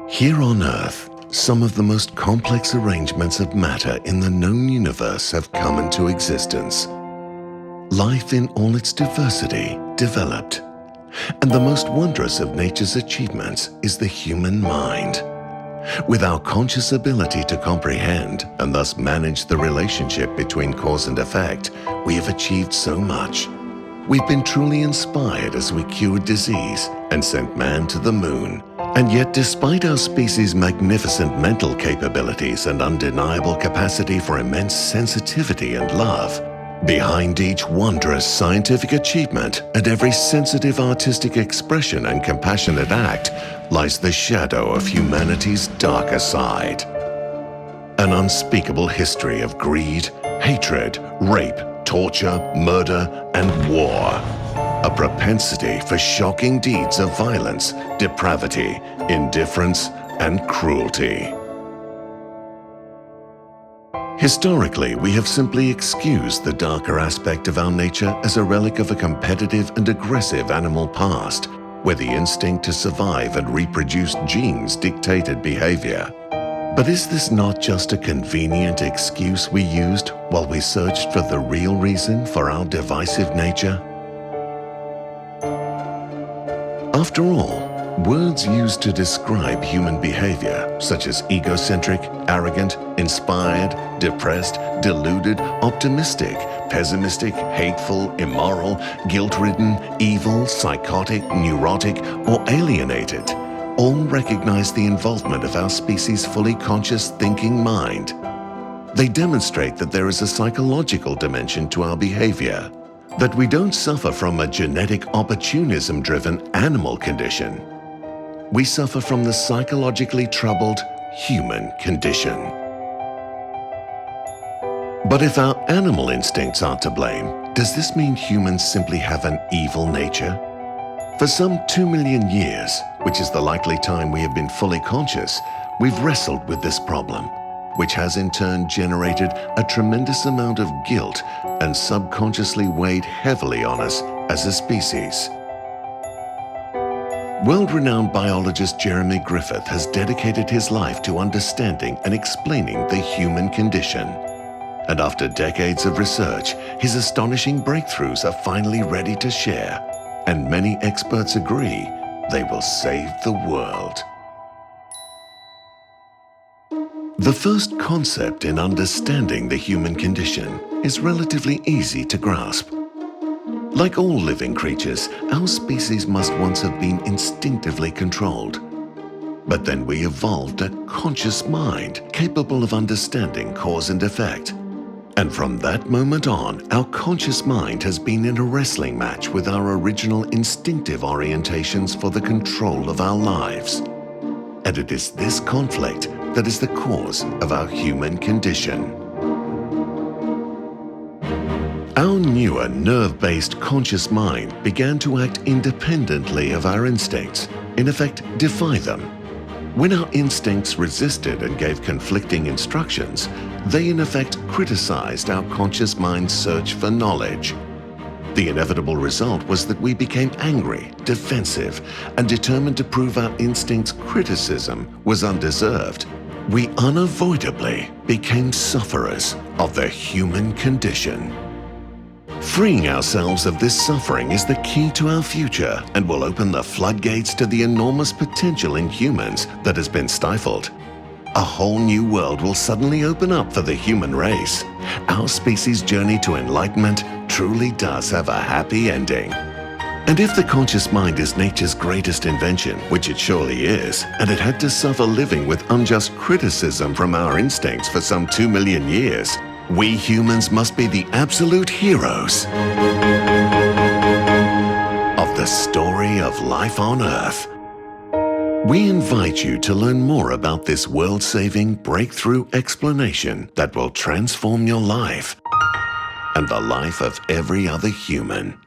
Here on Earth, some of the most complex arrangements of matter in the known universe have come into existence. Life in all its diversity developed. And the most wondrous of nature's achievements is the human mind. With our conscious ability to comprehend and thus manage the relationship between cause and effect, we have achieved so much. We've been truly inspired as we cured disease and sent man to the moon. And yet, despite our species' magnificent mental capabilities and undeniable capacity for immense sensitivity and love, behind each wondrous scientific achievement and every sensitive artistic expression and compassionate act lies the shadow of humanity's darker side. An unspeakable history of greed, hatred, rape, torture, murder, and war. A propensity for shocking deeds of violence, depravity, indifference, and cruelty. Historically, we have simply excused the darker aspect of our nature as a relic of a competitive and aggressive animal past, where the instinct to survive and reproduce genes dictated behavior. But is this not just a convenient excuse we used while we searched for the real reason for our divisive nature? After all, words used to describe human behavior, such as egocentric, arrogant, inspired, depressed, deluded, optimistic, pessimistic, hateful, immoral, guilt-ridden, evil, psychotic, neurotic, or alienated, all recognize the involvement of our species' fully conscious thinking mind. They demonstrate that there is a psychological dimension to our behavior, that we don't suffer from a genetic opportunism-driven animal condition. We suffer from the psychologically troubled human condition. But if our animal instincts are to blame, does this mean humans simply have an evil nature? For some 2 million years, which is the likely time we have been fully conscious, we've wrestled with this problem, which has in turn generated a tremendous amount of guilt and subconsciously weighed heavily on us as a species. World-renowned biologist Jeremy Griffith has dedicated his life to understanding and explaining the human condition. And after decades of research, his astonishing breakthroughs are finally ready to share, and many experts agree they will save the world. The first concept in understanding the human condition is relatively easy to grasp. Like all living creatures, our species must once have been instinctively controlled. But then we evolved a conscious mind capable of understanding cause and effect. And from that moment on, our conscious mind has been in a wrestling match with our original instinctive orientations for the control of our lives. And it is this conflict that is the cause of our human condition. Our newer nerve-based conscious mind began to act independently of our instincts, in effect defy them. When our instincts resisted and gave conflicting instructions, they in effect criticized our conscious mind's search for knowledge. The inevitable result was that we became angry, defensive, and determined to prove our instinct's criticism was undeserved. We unavoidably became sufferers of the human condition. Freeing ourselves of this suffering is the key to our future and will open the floodgates to the enormous potential in humans that has been stifled. A whole new world will suddenly open up for the human race. Our species' journey to enlightenment truly does have a happy ending. And if the conscious mind is nature's greatest invention, which it surely is, and it had to suffer living with unjust criticism from our instincts for some 2 million years, we humans must be the absolute heroes of the story of life on Earth. We invite you to learn more about this world-saving breakthrough explanation that will transform your life and the life of every other human.